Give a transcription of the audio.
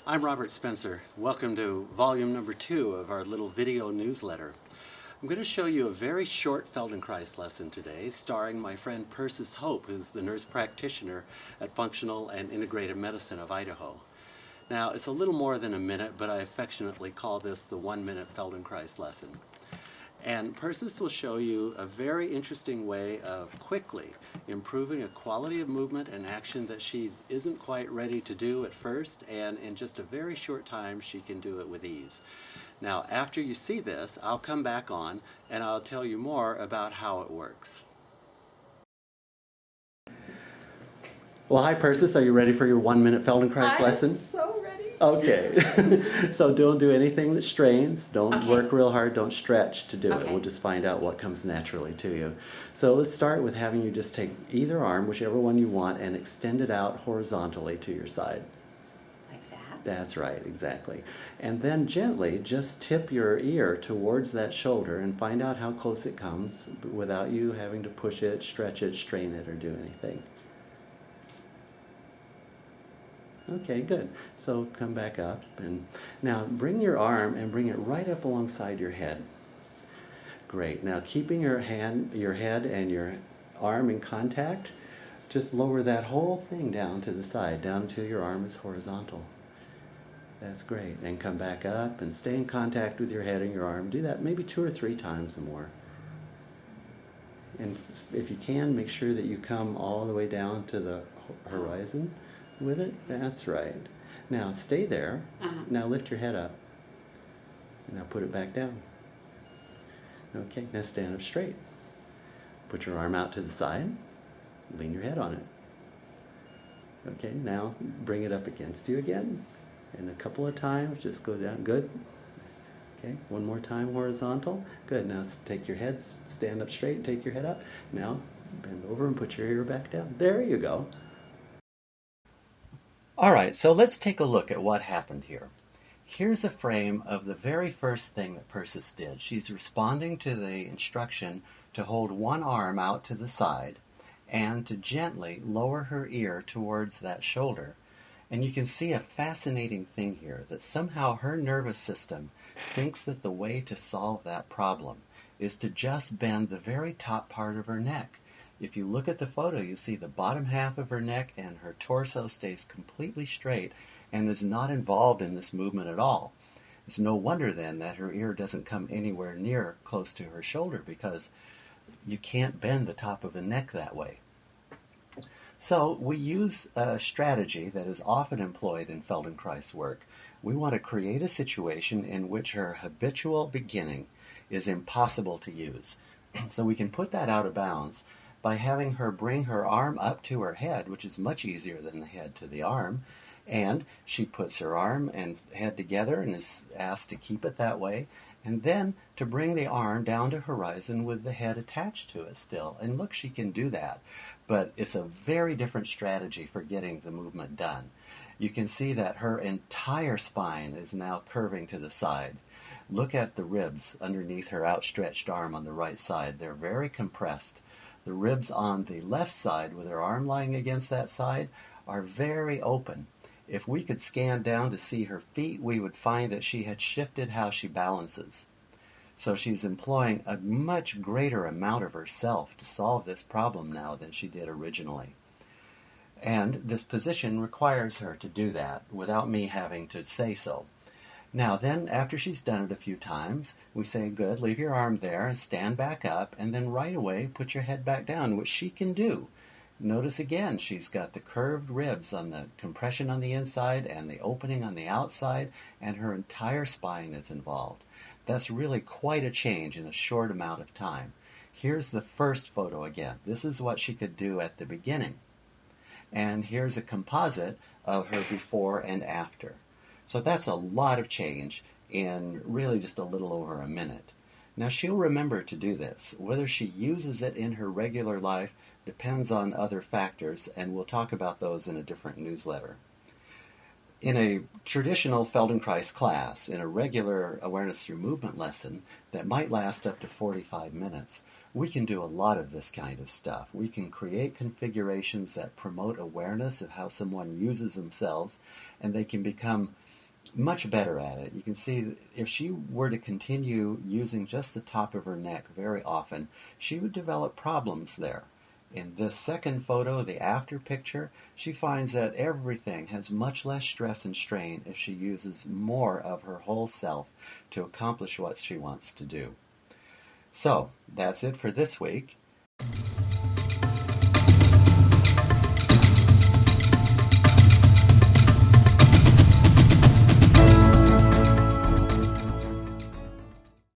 I'm Robert Spencer. Welcome to volume number 2 of our little video newsletter. I'm going to show you a very short Feldenkrais lesson today, starring my friend Persis Hope, who's the nurse practitioner at Functional and Integrative Medicine of Idaho. Now, it's a little more than a minute, but I affectionately call this the 1-minute Feldenkrais lesson. And Persis will show you a very interesting way of quickly improving a quality of movement and action that she isn't quite ready to do at first, and in just a very short time she can do it with ease. Now, after you see this, I'll come back on and I'll tell you more about how it works. Well, hi Persis, are you ready for your 1-minute Feldenkrais lesson? I'm so ready. Okay, so don't do anything that strains, don't Okay. work real hard, don't stretch to do it. Okay. We'll just find out what comes naturally to you. So let's start with having you just take either arm, whichever one you want, and extend it out horizontally to your side. Like that? That's right, exactly. And then gently just tip your ear towards that shoulder and find out how close it comes without you having to push it, stretch it, strain it, or do anything. Okay, good. So come back up, and now bring your arm and bring it right up alongside your head. Great. Now keeping your head and your arm in contact, just lower that whole thing down to the side, down until your arm is horizontal. That's great. And come back up and stay in contact with your head and your arm. Do that maybe 2 or 3 times or more. And if you can, make sure that you come all the way down to the horizon with it. That's right. Now stay there. Now lift your head up. And now put it back down. Okay, now stand up straight. Put your arm out to the side. Lean your head on it. Okay, now bring it up against you again. And a couple of times, just go down. Good. Okay, one more time horizontal. Good. Now take your head, stand up straight, and take your head up. Now bend over and put your ear back down. There you go. All right, so let's take a look at what happened here. Here's a frame of the very first thing that Persis did. She's responding to the instruction to hold one arm out to the side and to gently lower her ear towards that shoulder. And you can see a fascinating thing here, that somehow her nervous system thinks that the way to solve that problem is to just bend the very top part of her neck. If you look at the photo, you see the bottom half of her neck and her torso stays completely straight and is not involved in this movement at all. It's no wonder then that her ear doesn't come anywhere near close to her shoulder, because you can't bend the top of the neck that way. So we use a strategy that is often employed in Feldenkrais work. We want to create a situation in which her habitual beginning is impossible to use. So we can put that out of bounds by having her bring her arm up to her head, which is much easier than the head to the arm, and she puts her arm and head together and is asked to keep it that way, and then to bring the arm down to horizon with the head attached to it still. And look, she can do that, but it's a very different strategy for getting the movement done. You can see that her entire spine is now curving to the side. Look at the ribs underneath her outstretched arm on the right side. They're very compressed. The ribs on the left side, with her arm lying against that side, are very open. If we could scan down to see her feet, we would find that she had shifted how she balances. So she's employing a much greater amount of herself to solve this problem now than she did originally. And this position requires her to do that without me having to say so. Now then, after she's done it a few times, we say, good, leave your arm there and stand back up, and then right away put your head back down, which she can do. Notice again, she's got the curved ribs on the compression on the inside and the opening on the outside, and her entire spine is involved. That's really quite a change in a short amount of time. Here's the first photo again. This is what she could do at the beginning. And here's a composite of her before and after. So that's a lot of change in really just a little over a minute. Now she'll remember to do this. Whether she uses it in her regular life depends on other factors, and we'll talk about those in a different newsletter. In a traditional Feldenkrais class, in a regular awareness through movement lesson that might last up to 45 minutes, We can do a lot of this kind of stuff. We can create configurations that promote awareness of how someone uses themselves, and they can become much better at it. You can see if she were to continue using just the top of her neck very often, she would develop problems there. In this second photo, the after picture, she finds that everything has much less stress and strain if she uses more of her whole self to accomplish what she wants to do. So, that's it for this week.